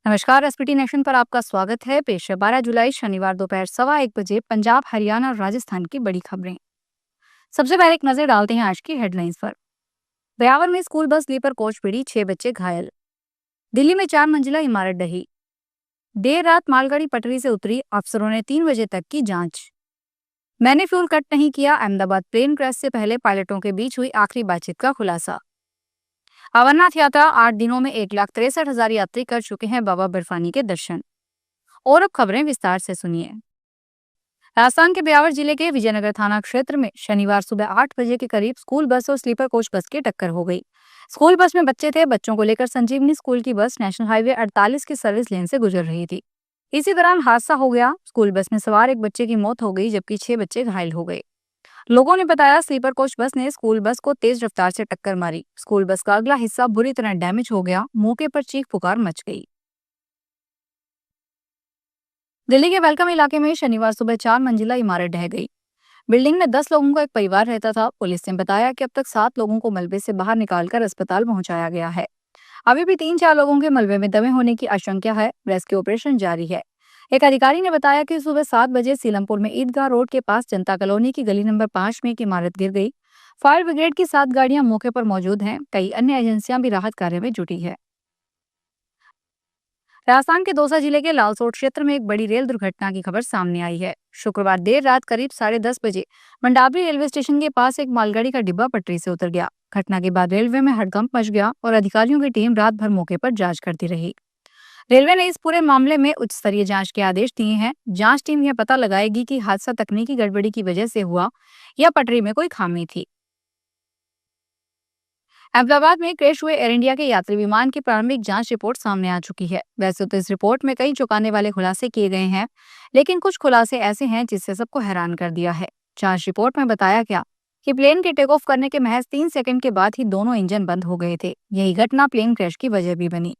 नमस्कार। SPT nation पर आपका स्वागत है। पेश है 12 जुलाई शनिवार दोपहर 1:15 बजे पंजाब, हरियाणा और राजस्थान की बड़ी खबरें। सबसे पहले एक नजर डालते हैं आज की हेडलाइंस पर। ब्यावर में स्कूल बस स्लीपर कोच भिड़ी, 6 बच्चे घायल। दिल्ली में 4 मंजिला इमारत ढही। देर रात मालगाड़ी पटरी से उतरी, अफसरों ने 3 बजे तक की जांच। मैंने फ्यूल कट नहीं किया, अहमदाबाद प्लेन क्रैश से पहले पायलटों के बीच हुई आखिरी बातचीत का खुलासा। अमरनाथ यात्रा 8 दिनों में 1,63,000 यात्री कर चुके हैं बाबा बर्फानी के दर्शन। और अब खबरें विस्तार से सुनिए। राजस्थान के ब्यावर जिले के विजयनगर थाना क्षेत्र में शनिवार सुबह 8 बजे के करीब स्कूल बस और स्लीपर कोच बस की टक्कर हो गई। स्कूल बस में बच्चे थे। बच्चों को लेकर संजीवनी स्कूल की बस नेशनल हाईवे 48 की सर्विस लेन से गुजर रही थी। इसी दौरान हादसा हो गया। स्कूल बस में सवार एक बच्चे की मौत हो गई, जबकि 6 बच्चे घायल हो गए। लोगों ने बताया स्लीपर कोच बस ने स्कूल बस को तेज रफ्तार से टक्कर मारी। स्कूल बस का अगला हिस्सा बुरी तरह डैमेज हो गया। मौके पर चीख पुकार मच गई। दिल्ली के वेलकम इलाके में शनिवार सुबह 4 मंजिला इमारत ढह गई। बिल्डिंग में 10 लोगों का एक परिवार रहता था। पुलिस ने बताया कि अब तक 7 लोगों को मलबे से बाहर निकालकर अस्पताल पहुंचाया गया है। अभी भी 3-4 लोगों के मलबे में दबे होने की आशंका है। रेस्क्यू ऑपरेशन जारी है। एक अधिकारी ने बताया कि सुबह 7 बजे सीलमपुर में ईदगाह रोड के पास जनता कॉलोनी की गली नंबर 5 में एक इमारत गिर गई। फायर ब्रिगेड की 7 गाड़ियां मौके पर मौजूद हैं। कई अन्य एजेंसियां भी राहत कार्य में जुटी है। राजस्थान के दौसा जिले के लालसोट क्षेत्र में एक बड़ी रेल दुर्घटना की खबर सामने आई है। शुक्रवार देर रात करीब 10:30 बजे मंडाबरी रेलवे स्टेशन के पास एक मालगाड़ी का डिब्बा पटरी से उतर गया। घटना के बाद रेलवे में हड़कंप मच गया और अधिकारियों की टीम रात भर मौके पर जांच करती रही। रेलवे ने इस पूरे मामले में उच्च स्तरीय जांच के आदेश दिए हैं। जांच टीम यह पता लगाएगी कि हादसा तकनीकी गड़बड़ी की वजह से हुआ या पटरी में कोई खामी थी। अहमदाबाद में क्रैश हुए एयर इंडिया के यात्री विमान की प्रारंभिक जांच रिपोर्ट सामने आ चुकी है। वैसे तो इस रिपोर्ट में कई चौंकाने वाले खुलासे किए गए हैं, लेकिन कुछ खुलासे ऐसे हैं जिससे सबको हैरान कर दिया है। जांच रिपोर्ट में बताया गया कि प्लेन के टेक ऑफ करने के महज 3 सेकंड के बाद ही दोनों इंजन बंद हो गए थे। यही घटना प्लेन क्रैश की वजह भी बनी।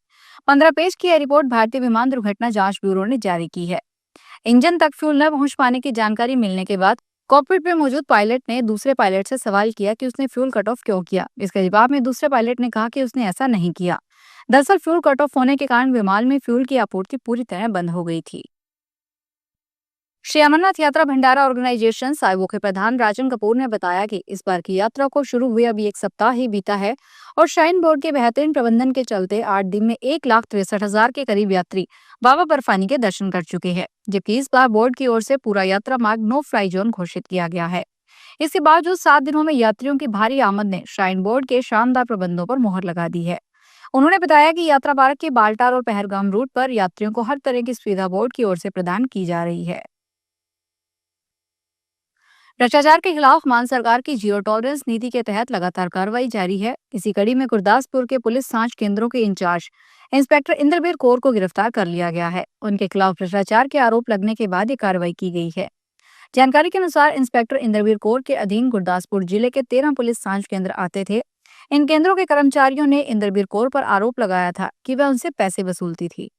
15 पेज की यह रिपोर्ट भारतीय विमान दुर्घटना जांच ब्यूरो ने जारी की है। इंजन तक फ्यूल न पहुंच पाने की जानकारी मिलने के बाद कॉकपिट में मौजूद पायलट ने दूसरे पायलट से सवाल किया कि उसने फ्यूल कट ऑफ क्यों किया। इसके जवाब में दूसरे पायलट ने कहा कि उसने ऐसा नहीं किया। दरअसल फ्यूल कट ऑफ होने के कारण विमान में फ्यूल की आपूर्ति पूरी तरह बंद हो गई थी। श्री अमरनाथ यात्रा भंडारा ऑर्गेनाइजेशन साइबो के प्रधान राजन कपूर ने बताया कि इस बार की यात्रा को शुरू हुए अभी 1 सप्ताह ही बीता है और श्राइन बोर्ड के बेहतरीन प्रबंधन के चलते 8 दिन में 1,63,000 के करीब यात्री बाबा बर्फानी के दर्शन कर चुके हैं। जबकि इस बार बोर्ड की ओर से पूरा यात्रा मार्ग नो फ्लाई जोन घोषित किया गया है। इसके बावजूद 7 दिनों में यात्रियों की भारी आमद ने श्राइन बोर्ड के शानदार प्रबंधों पर मोहर लगा दी है। उन्होंने बताया कि यात्रा मार्ग के बाल्टार और पहलगाम रूट पर यात्रियों को हर तरह की सुविधा बोर्ड की ओर से प्रदान की जा रही है। भ्रष्टाचार के खिलाफ मान सरकार की जीरो टॉलरेंस नीति के तहत लगातार कार्रवाई जारी है। इसी कड़ी में गुरदासपुर के पुलिस सांच केंद्रों के इंचार्ज इंस्पेक्टर इंद्रवीर कौर को गिरफ्तार कर लिया गया है। उनके खिलाफ भ्रष्टाचार के आरोप लगने के बाद ये कार्रवाई की गई है। जानकारी के अनुसार इंस्पेक्टर इंद्रवीर कौर के अधीन गुरदासपुर जिले के 13 पुलिस सांच केंद्र आते थे। इन केंद्रों के कर्मचारियों ने इंद्रवीर कौर पर आरोप लगाया था कि वह उनसे पैसे वसूलती थी।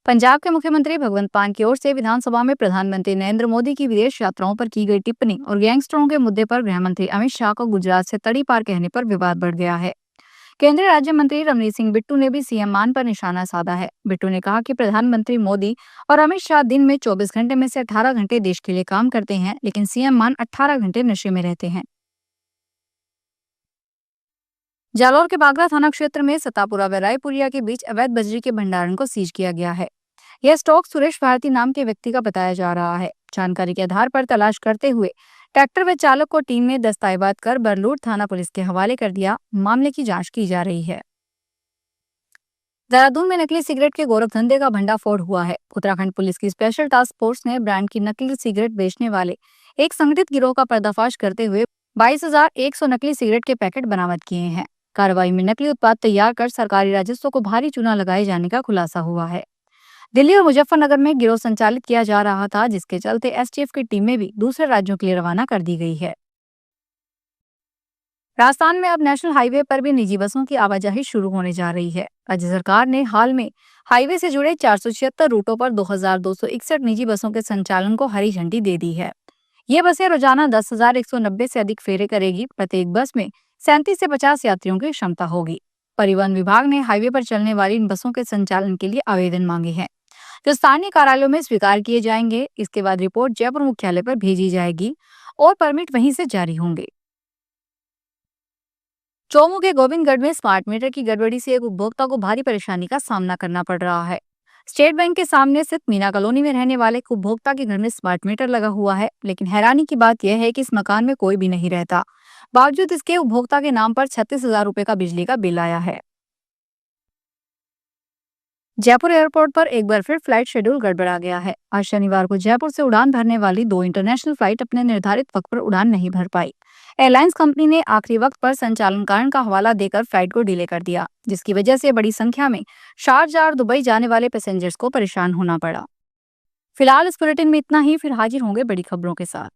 पंजाब के मुख्यमंत्री भगवंत मान की ओर से विधानसभा में प्रधानमंत्री नरेंद्र मोदी की विदेश यात्राओं पर की गई टिप्पणी और गैंगस्टरों के मुद्दे पर गृह मंत्री अमित शाह को गुजरात से तड़ी पार कहने पर विवाद बढ़ गया है। केंद्रीय राज्य मंत्री रमनीत सिंह बिट्टू ने भी सीएम मान पर निशाना साधा है। बिट्टू ने कहा कि प्रधानमंत्री मोदी और अमित शाह दिन में 24 घंटे में से 18 घंटे देश के लिए काम करते हैं, लेकिन सीएम मान 18 घंटे नशे में रहते हैं। जालौर के बागरा थाना क्षेत्र में सतापुरा व रायपुरिया के बीच अवैध बजरी के भंडारण को सीज किया गया है। यह स्टॉक सुरेश भारती नाम के व्यक्ति का बताया जा रहा है। जानकारी के आधार पर तलाश करते हुए ट्रैक्टर व चालक को टीम ने दस्तावेज कर बरलूर थाना पुलिस के हवाले कर दिया। मामले की जांच की जा रही है। देहरादून में नकली सिगरेट के गोरखधंधे का भंडाफोड़ हुआ है। उत्तराखंड पुलिस की स्पेशल टास्क फोर्स ने ब्रांड की नकली सिगरेट बेचने वाले एक संगठित गिरोह का पर्दाफाश करते हुए 22,100 नकली सिगरेट के पैकेट बरामद किए हैं। कार्रवाई में नकली उत्पाद तैयार कर सरकारी राजस्व को भारी चूना लगाए जाने का खुलासा हुआ है। दिल्ली और मुजफ्फरनगर में गिरोह संचालित किया जा रहा था, जिसके चलते एसटीएफ की टीमें भी दूसरे राज्यों के लिए रवाना कर दी गई है। राजस्थान में अब नेशनल हाईवे पर भी निजी बसों की आवाजाही शुरू होने जा रही है। राज्य सरकार ने हाल में हाईवे से जुड़े 476 रूटों पर 2,261 निजी बसों के संचालन को हरी झंडी दे दी है। ये बसें रोजाना 10,190 से अधिक फेरे करेगी। प्रत्येक बस में 37 से 50 यात्रियों की क्षमता होगी। परिवहन विभाग ने हाईवे पर चलने वाली इन बसों के संचालन के लिए आवेदन मांगे हैं, जो स्थानीय कार्यालयों में स्वीकार किए जाएंगे। इसके बाद रिपोर्ट जयपुर मुख्यालय पर भेजी जाएगी और परमिट वहीं से जारी होंगे। चौमू के गोविंदगढ़ में स्मार्ट मीटर की गड़बड़ी से एक उपभोक्ता को भारी परेशानी का सामना करना पड़ रहा है। स्टेट बैंक के सामने स्थित मीना कॉलोनी में रहने वाले एक उपभोक्ता के घर में स्मार्ट मीटर लगा हुआ है, लेकिन हैरानी की बात यह है कि इस मकान में कोई भी नहीं रहता। बावजूद इसके उपभोक्ता के नाम पर 36,000 रुपए का बिजली का बिल आया है। जयपुर एयरपोर्ट पर एक बार फिर फ्लाइट शेड्यूल गड़बड़ा गया है। आज शनिवार को जयपुर से उड़ान भरने वाली 2 इंटरनेशनल फ्लाइट अपने निर्धारित वक्त पर उड़ान नहीं भर पाई। एयरलाइंस कंपनी ने आखिरी वक्त पर संचालन कारण का हवाला देकर फ्लाइट को डिले कर दिया, जिसकी वजह से बड़ी संख्या में शारजाह और दुबई जाने वाले पैसेंजर्स को परेशान होना पड़ा। फिलहाल इस बुलेटिन में इतना ही, फिर हाजिर होंगे बड़ी खबरों के साथ।